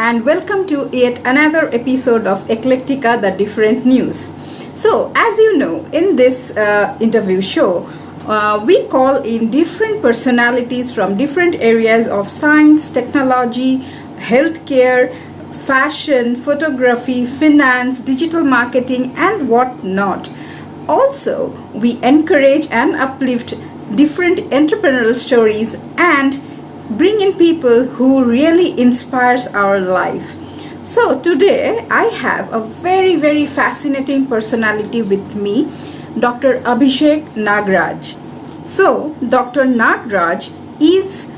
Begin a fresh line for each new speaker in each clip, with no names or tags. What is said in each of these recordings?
and welcome to yet another episode of Eclectica, the Different News. So, as you know, in this interview show, we call in different personalities from different areas of science, technology, healthcare, fashion, photography, finance, digital marketing, and what-not. Also, we encourage and uplift different entrepreneurial stories and bring in people who really inspires our life. So today I have a very fascinating personality with me, Dr. Abhishek Nagraj. So Dr. Nagraj is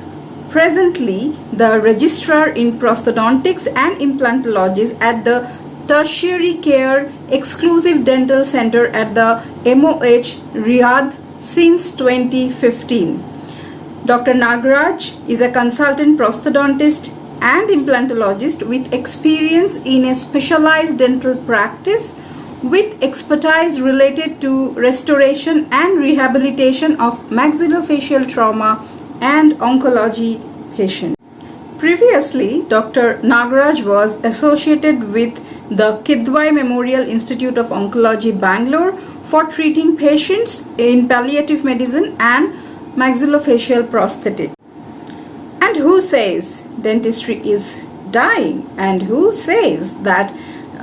presently the registrar in prosthodontics and implantology at the Tertiary Care Exclusive Dental Center at the MOH Riyadh since 2015. Dr. Nagraj is a consultant prosthodontist and implantologist with experience in a specialized dental practice with expertise related to restoration and rehabilitation of maxillofacial trauma and oncology patients. Previously, Dr. Nagraj was associated with the Kidwai Memorial Institute of Oncology, Bangalore for treating patients in palliative medicine and maxillofacial prosthetic. And who says dentistry is dying? And who says that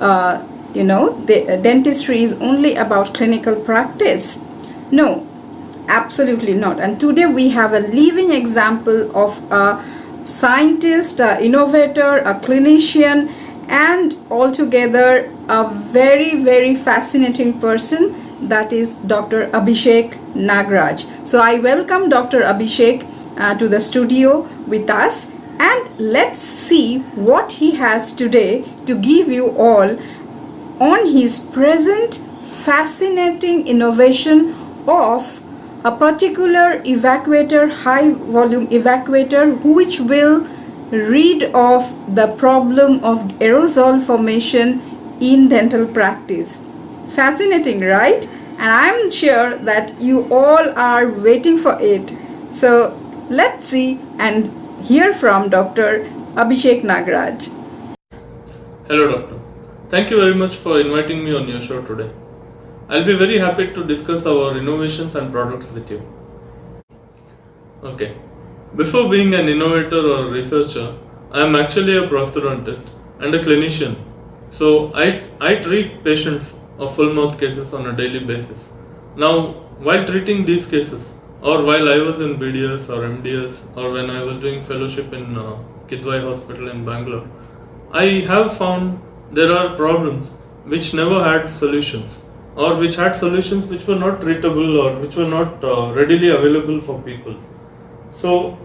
the dentistry is only about clinical practice? No, absolutely not. And today we have a living example of a scientist, an innovator, a clinician, and altogether a very fascinating person, that is Dr. Abhishek Nagraj. So I welcome Dr. Abhishek to the studio with us, and let's see what he has today to give you all on his present fascinating innovation of a particular evacuator, high volume evacuator, which will rid of the problem of aerosol formation in dental practice. Fascinating, right? And I'm sure that you all are waiting for it. So let's see and hear from Dr. Abhishek Nagraj.
Hello doctor. Thank you very much for inviting me on your show today. I'll be very happy to discuss our innovations and products with you. Okay. Before being an innovator or researcher, I am actually a prosthodontist and a clinician. So I treat patients of full mouth cases on a daily basis. Now, while treating these cases, or while I was in BDS or MDS, or when I was doing fellowship in Kidwai Hospital in Bangalore, I have found there are problems which never had solutions, or which had solutions which were not treatable or which were not readily available for people. So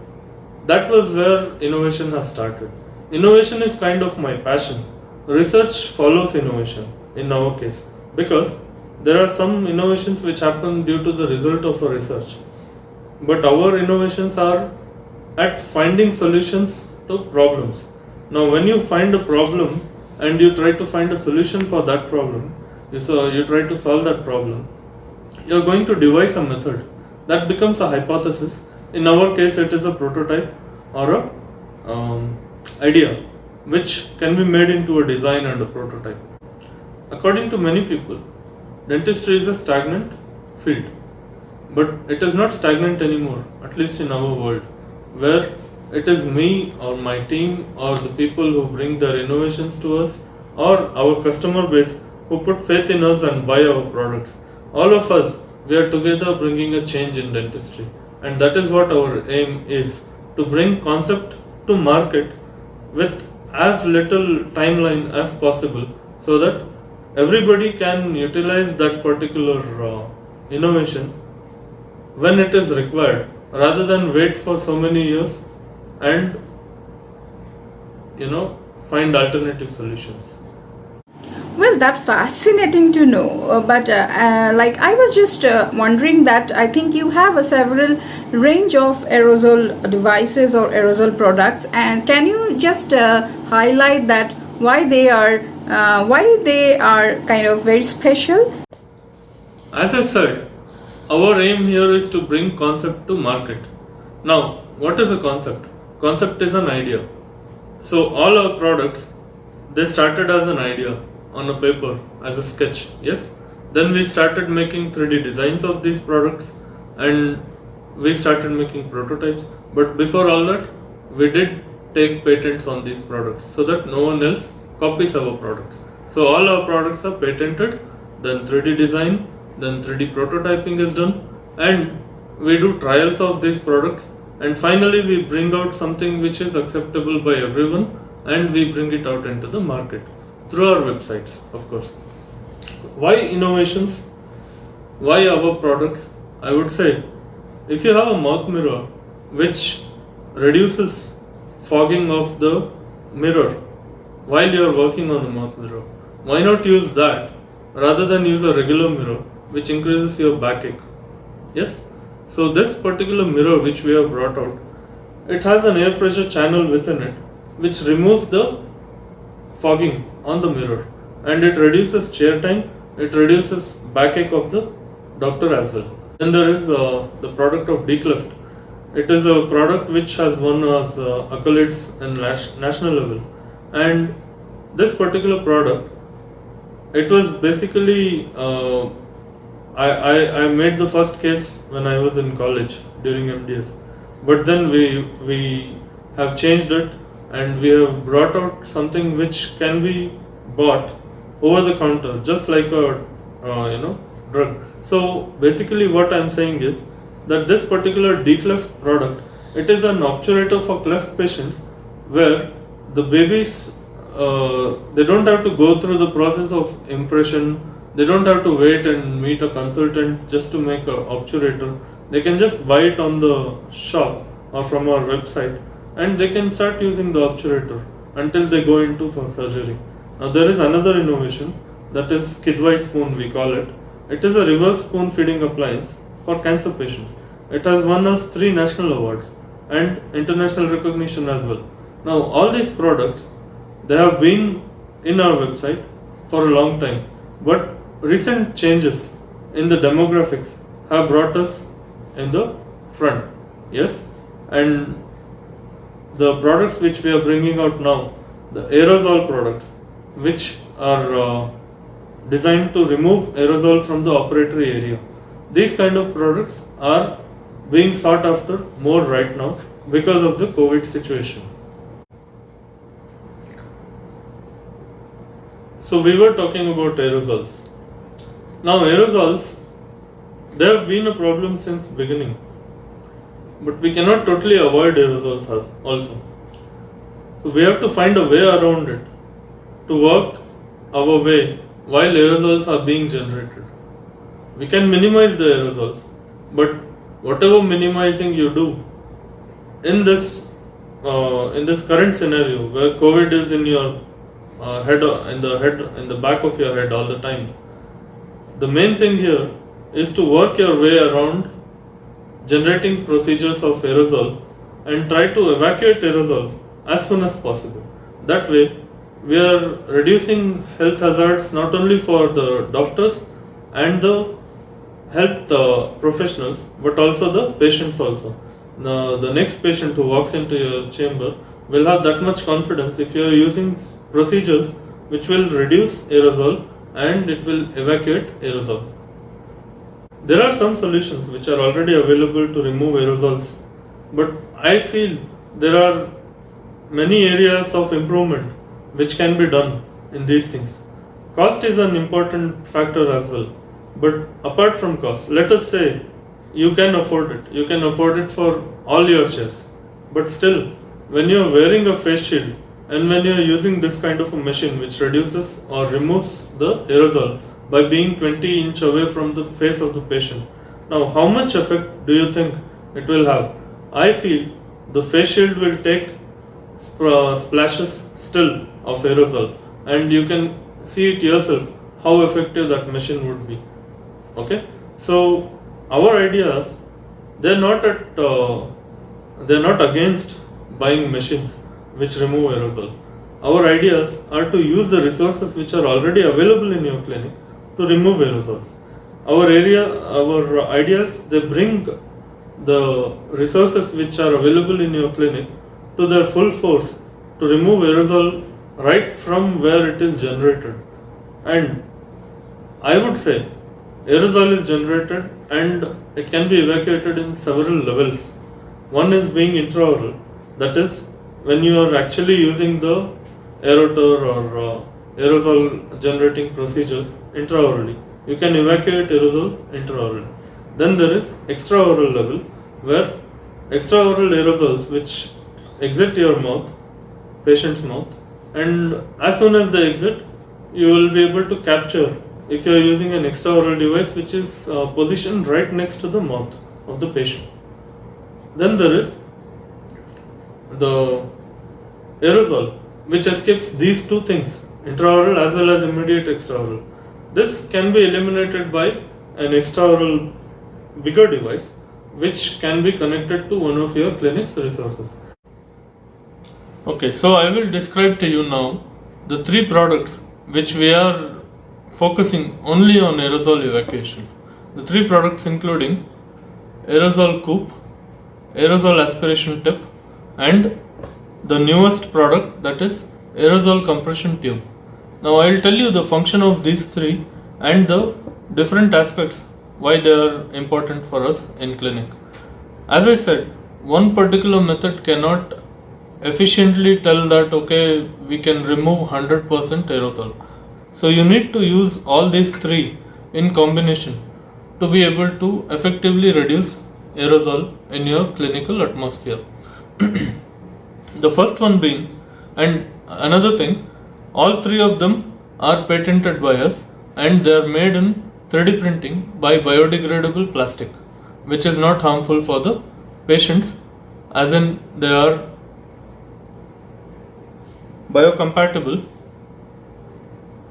that was where innovation has started. Innovation is kind of my passion. Research follows innovation in our case, because there are some innovations which happen due to the result of a research. But our innovations are at finding solutions to problems. Now when you find a problem and you try to find a solution for that problem, you try to solve that problem, you are going to devise a method that becomes a hypothesis. In our case it is a prototype or a idea which can be made into a design and a prototype. According to many people, dentistry is a stagnant field, but it is not stagnant anymore, at least in our world, where it is me or my team or the people who bring their innovations to us, or our customer base who put faith in us and buy our products. All of us, we are together bringing a change in dentistry, and that is what our aim is, to bring concept to market with as little timeline as possible, so that everybody can utilize that particular innovation when it is required, rather than wait for so many years and find alternative solutions.
Well, that's fascinating to know. But I was just wondering that I think you have a several range of aerosol devices or aerosol products, and can you just highlight that why they are kind of very special?
As I said, our aim here is to bring concept to market. Now, what is a concept? Concept is an idea. So all our products they started as an idea on a paper, as a sketch, yes. Then we started making 3D designs of these products, and we started making prototypes. But before all that, we did take patents on these products so that no one else copies our products. So all our products are patented, then 3D design, then 3D prototyping is done, and we do trials of these products, and finally we bring out something which is acceptable by everyone, and we bring it out into the market through our websites, of course. Why innovations? Why our products? I would say, if you have a mouth mirror which reduces fogging of the mirror while you are working on the mouth mirror, why not use that rather than use a regular mirror which increases your backache? Yes. So this particular mirror which we have brought out, it has an air pressure channel within it which removes the fogging on the mirror, and it reduces chair time, it reduces backache of the doctor as well. Then there is the product of Decleft. It is a product which has won us accolades in national level, and this particular product, it was basically I made the first case when I was in college during MDS, but then we have changed it, and we have brought out something which can be bought over the counter, just like a drug. So basically, what I am saying is that this particular Decleft product, it is an obturator for cleft patients, where the babies they don't have to go through the process of impression. They don't have to wait and meet a consultant just to make an obturator. They can just buy it on the shop or from our website, and they can start using the obturator until they go into for surgery. Now there is another innovation, that is Kidwai spoon, we call it. It is a reverse spoon feeding appliance for cancer patients. It has won us 3 national awards and international recognition as well. Now all these products, they have been in our website for a long time, but recent changes in the demographics have brought us in the front, yes. And the products which we are bringing out now, the aerosol products, which are designed to remove aerosol from the operatory area, these kind of products are being sought after more right now because of the COVID situation. So we were talking about aerosols. Now aerosols, they have been a problem since beginning, but we cannot totally avoid aerosols also. So we have to find a way around it to work our way while aerosols are being generated. We can minimize the aerosols, but whatever minimizing you do in this current scenario where COVID is in your in the back of your head all the time, the main thing here is to work your way around generating procedures of aerosol and try to evacuate aerosol as soon as possible. That way, we are reducing health hazards not only for the doctors and the health professionals, but also the patients also. The next patient who walks into your chamber will have that much confidence if you are using procedures which will reduce aerosol and it will evacuate aerosol. There are some solutions which are already available to remove aerosols, but I feel there are many areas of improvement which can be done in these things. Cost is an important factor as well, but apart from cost, let us say you can afford it for all your chairs, but still, when you are wearing a face shield and when you are using this kind of a machine which reduces or removes the aerosol by being 20 inch away from the face of the patient, now how much effect do you think it will have? I feel the face shield will take splashes still of aerosol, and you can see it yourself how effective that machine would be. Okay, so our ideas, they're not against buying machines which remove aerosol. Our ideas are to use the resources which are already available in your clinic to remove aerosols. Our ideas, they bring the resources which are available in your clinic to their full force to remove aerosol right from where it is generated. And I would say aerosol is generated and it can be evacuated in several levels. One is being intraoral, that is when you are actually using the aerotor or aerosol generating procedures intraorally. You can evacuate aerosol intraorally. Then there is extraoral level, where extraoral aerosols which exit your mouth, patient's mouth, and as soon as they exit, you will be able to capture if you are using an extraoral device which is positioned right next to the mouth of the patient. Then there is the aerosol which escapes these two things, intraoral as well as immediate extraoral. This can be eliminated by an extraoral bigger device which can be connected to one of your clinic's resources. Okay, so I will describe to you now the three products which we are focusing only on aerosol evacuation. The three products including aerosol coupe, aerosol aspiration tip, and the newest product, that is aerosol compression tube. Now I will tell you the function of these three and the different aspects why they are important for us in clinic. As I said, one particular method cannot efficiently tell that okay, we can remove 100% aerosol. So you need to use all these three in combination to be able to effectively reduce aerosol in your clinical atmosphere. The first one being, and another thing, all three of them are patented by us and they are made in 3D printing by biodegradable plastic, which is not harmful for the patients, as in they are biocompatible,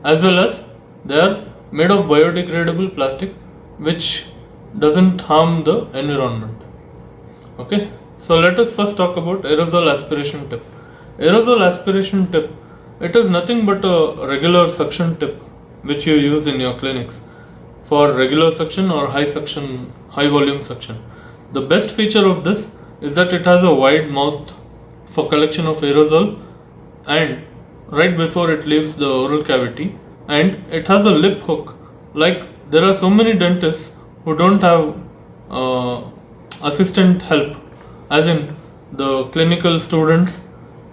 as well as they are made of biodegradable plastic which doesn't harm the environment. Okay, so let us first talk about aerosol aspiration tip. Aerosol aspiration tip, it is nothing but a regular suction tip which you use in your clinics for regular suction or high volume suction. The best feature of this is that it has a wide mouth for collection of aerosol and right before it leaves the oral cavity, and it has a lip hook. Like there are so many dentists who don't have assistant help, as in the clinical students,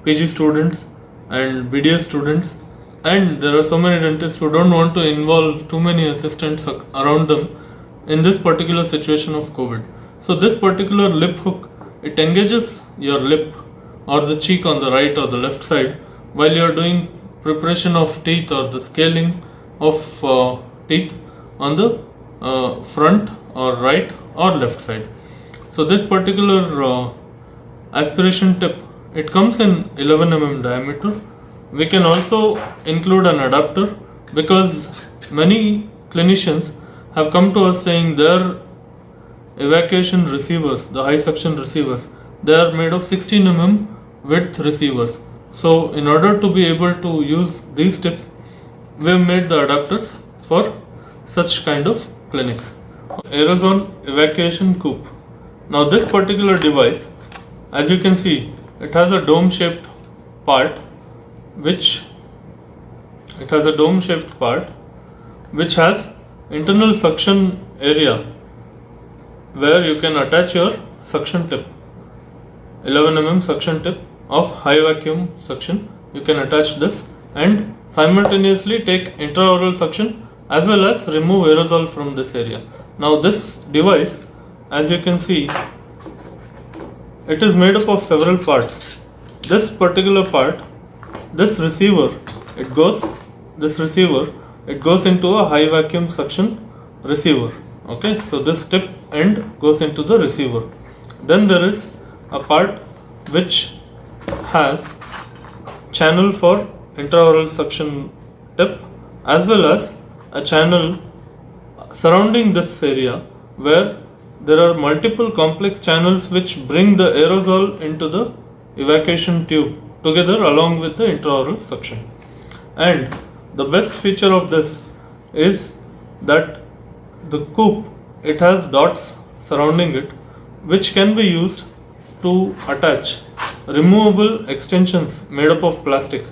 PG students and BDS students, and there are so many dentists who don't want to involve too many assistants around them in this particular situation of COVID. So this particular lip hook, it engages your lip or the cheek on the right or the left side while you are doing preparation of teeth or the scaling of teeth on the front or right or left side. So this particular aspiration tip, it comes in 11 mm diameter. We can also include an adapter because many clinicians have come to us saying their evacuation receivers, the high suction receivers, they are made of 16 mm width receivers. So in order to be able to use these tips, we have made the adapters for such kind of clinics. Aerosol evacuation coupe. Now this particular device, as you can see, it has a dome shaped part which has internal suction area where you can attach your suction tip, 11 mm suction tip of high vacuum suction. You can attach this and simultaneously take intraoral suction as well as remove aerosol from this area. Now this device, as you can see, it is made up of several parts. This particular part, this receiver, it goes into a high vacuum suction receiver. Okay, so this tip end goes into the receiver. Then there is a part which has channel for intraoral suction tip as well as a channel surrounding this area where there are multiple complex channels which bring the aerosol into the evacuation tube together along with the intraoral suction. And the best feature of this is that the coupe, it has dots surrounding it which can be used to attach removable extensions made up of plastic.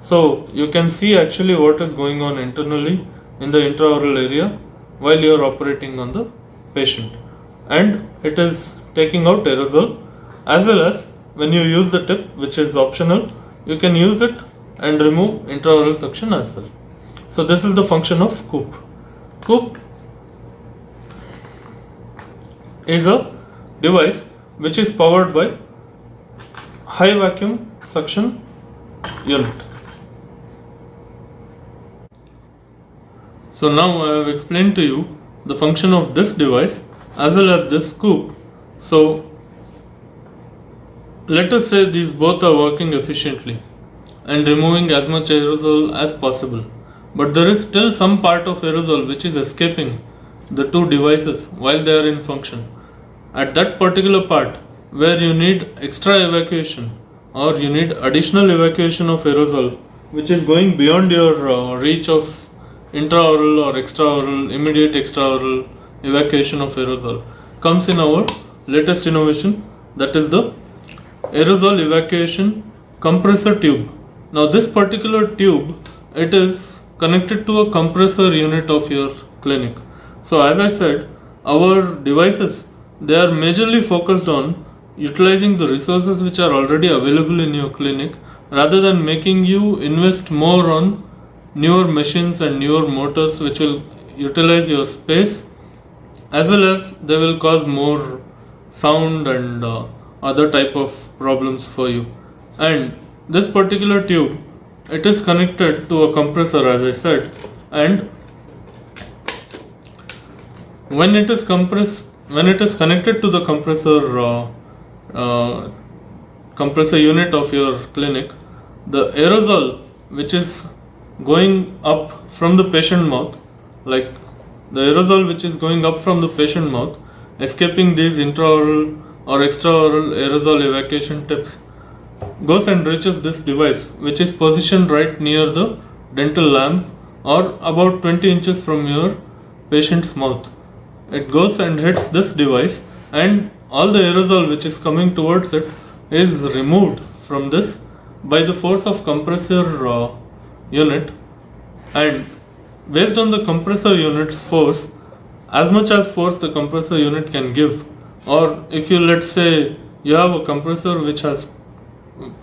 So you can see actually what is going on internally in the intraoral area while you are operating on the patient, and it is taking out aerosol, as well as when you use the tip, which is optional, you can use it and remove intraoral suction as well. So this is the function of COOP. COOP is a device which is powered by high vacuum suction unit. So now I have explained to you the function of this device as well as this COOP. So let us say these both are working efficiently and removing as much aerosol as possible, but there is still some part of aerosol which is escaping the two devices while they are in function. At that particular part where you need extra evacuation or you need additional evacuation of aerosol which is going beyond your reach of intraoral or extraoral, immediate extraoral evacuation of aerosol, comes in our latest innovation, that is the aerosol evacuation compressor tube. Now this particular tube, it is connected to a compressor unit of your clinic. So as I said, our devices, they are majorly focused on utilizing the resources which are already available in your clinic rather than making you invest more on newer machines and newer motors which will utilize your space, as well as they will cause more sound and other type of problems for you. And this particular tube, it is connected to a compressor, as I said, and when it is connected to the compressor unit of your clinic, the aerosol which is going up from the patient mouth, like the aerosol which is going up from the patient mouth, escaping these intraoral or extraoral aerosol evacuation tips, goes and reaches this device which is positioned right near the dental lamp or about 20 inches from your patient's mouth. It goes and hits this device, and all the aerosol which is coming towards it is removed from this by the force of compressor unit. And based on the compressor unit's force, as much as force the compressor unit can give, or if you, let's say you have a compressor which has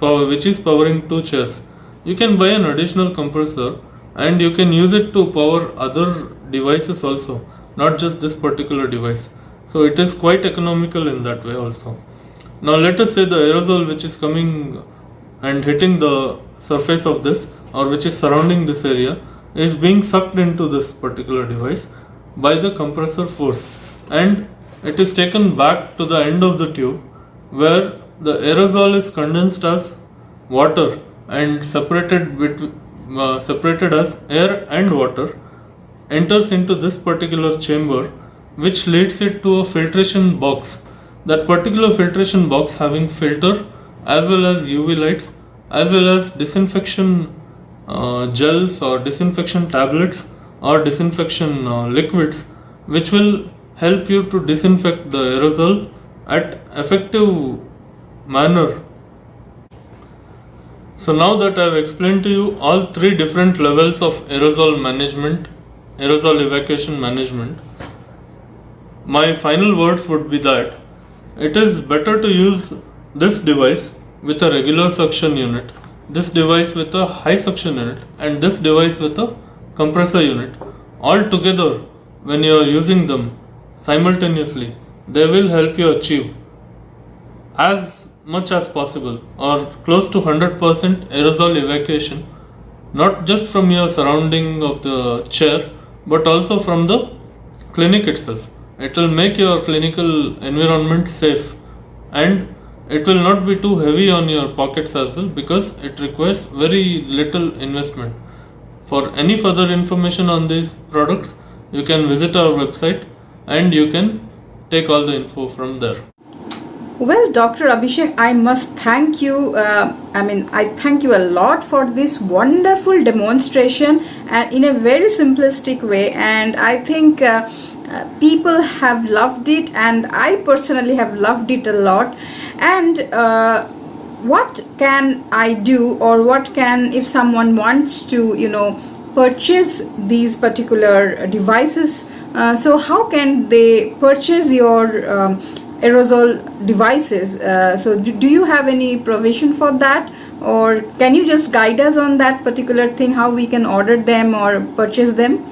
power, which is powering 2 chairs, you can buy an additional compressor and you can use it to power other devices also, not just this particular device. So it is quite economical in that way also. Now let us say the aerosol which is coming and hitting the surface of this, or which is surrounding this area, is being sucked into this particular device by the compressor force, and it is taken back to the end of the tube where the aerosol is condensed as water and separated as air and water, enters into this particular chamber, which leads it to a filtration box. That particular filtration box having filter as well as UV lights as well as disinfection gels or disinfection tablets or disinfection liquids, which will help you to disinfect the aerosol at effective manner. So now that I have explained to you all 3 different levels of aerosol management, aerosol evacuation management, my final words would be that it is better to use this device with a regular suction unit, this device with a high suction unit, and this device with a compressor unit. All together, when you are using them simultaneously, they will help you achieve as much as possible or close to 100% aerosol evacuation, not just from your surrounding of the chair but also from the clinic itself. It will make your clinical environment safe, and it will not be too heavy on your pockets as well, because it requires very little investment. For any further information on these products, you can visit our website and you can take all the info from there.
Well, Dr. Abhishek, I must thank you. I thank you a lot for this wonderful demonstration and in a very simplistic way. And I think people have loved it, and I personally have loved it a lot. And what can I do, or what can, if someone wants to, purchase these particular devices, so how can they purchase your aerosol devices? So do you have any provision for that, or can you just guide us on that particular thing, how we can order them or purchase them?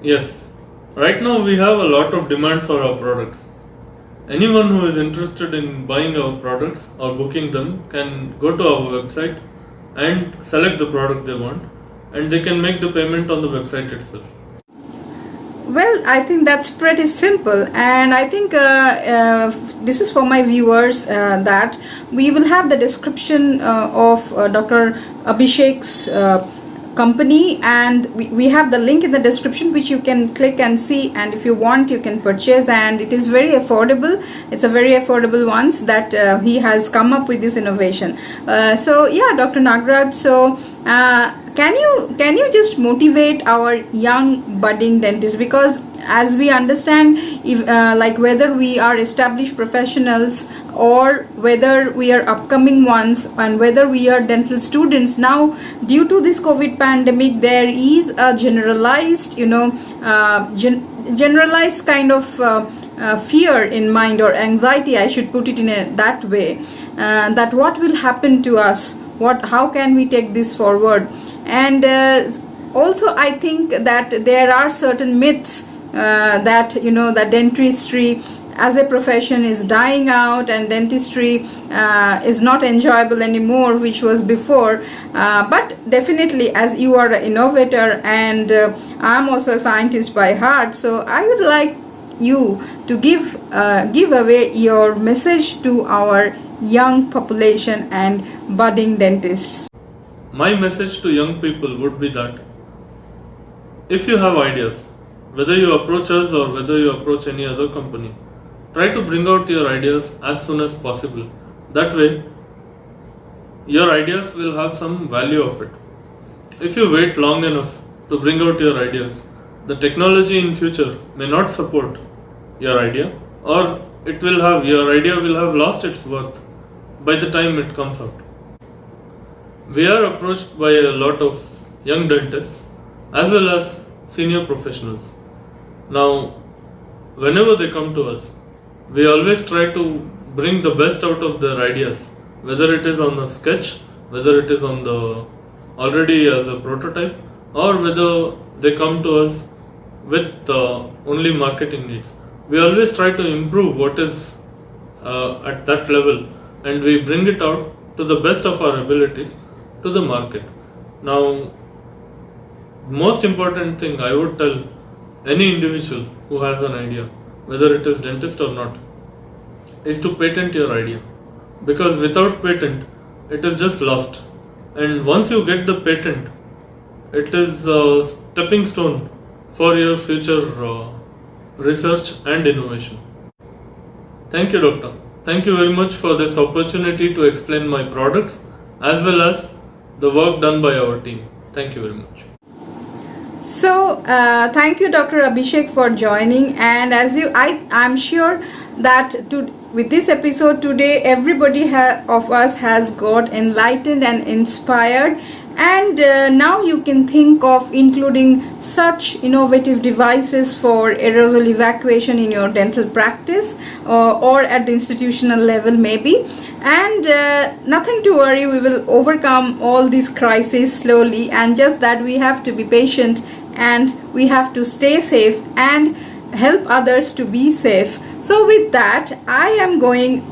Yes, right now we have a lot of demand for our products. Anyone who is interested in buying our products or booking them can go to our website and select the product they want, and they can make the payment on the website itself.
Well, I think that's pretty simple, and I think this is for my viewers, that we will have the description of Dr. Abhishek's company, and we have the link in the description which you can click and see, and if you want you can purchase, and it is very affordable. It's a very affordable ones that he has come up with this innovation. So yeah, Dr. Nagraj, so can you just motivate our young budding dentists, because as we understand, if like whether we are established professionals or whether we are upcoming ones and whether we are dental students, now due to this COVID pandemic there is a generalized generalized kind of fear in mind, or anxiety, I should put it in that way, that what will happen to us, how can we take this forward. And also I think that there are certain myths that that dentistry as a profession is dying out, and dentistry is not enjoyable anymore, which was before. But definitely, as you are an innovator and I'm also a scientist by heart, so I would like you to give away your message to our young population and budding dentists.
My message to young people would be that if you have ideas, whether you approach us or whether you approach any other company, try to bring out your ideas as soon as possible. That way, your ideas will have some value of it. If you wait long enough to bring out your ideas, the technology in future may not support your idea, or your idea will have lost its worth by the time it comes out. We are approached by a lot of young dentists as well as senior professionals. Now, whenever they come to us, we always try to bring the best out of their ideas, whether it is on a sketch, whether it is on the already as a prototype, or whether they come to us with only marketing needs. We always try to improve what is at that level, and we bring it out to the best of our abilities to the market. Now, most important thing I would tell any individual who has an idea, whether it is dentist or not, is to patent your idea, because without patent it is just lost, and once you get the patent, it is a stepping stone for your future research and innovation. Thank you, doctor. Thank you very much for this opportunity to explain my products as well as the work done by our team. Thank you very much.
So thank you, Dr. Abhishek, for joining. And as I'm sure that with this episode today, everybody of us has got enlightened and inspired. And now you can think of including such innovative devices for aerosol evacuation in your dental practice, or at the institutional level maybe. And nothing to worry, we will overcome all these crises slowly, and just that we have to be patient and we have to stay safe and help others to be safe. So with that, I am going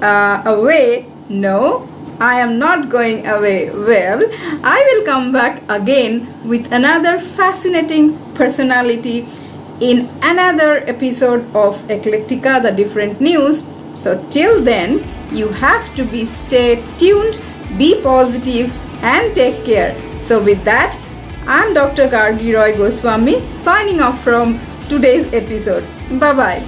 away. No, I am not going away. Well, I will come back again with another fascinating personality in another episode of Eclectica, the different news. So till then, you have to stay tuned, be positive and take care. So with that, I'm Dr. Gargi Roy Goswami signing off from today's episode. Bye-bye.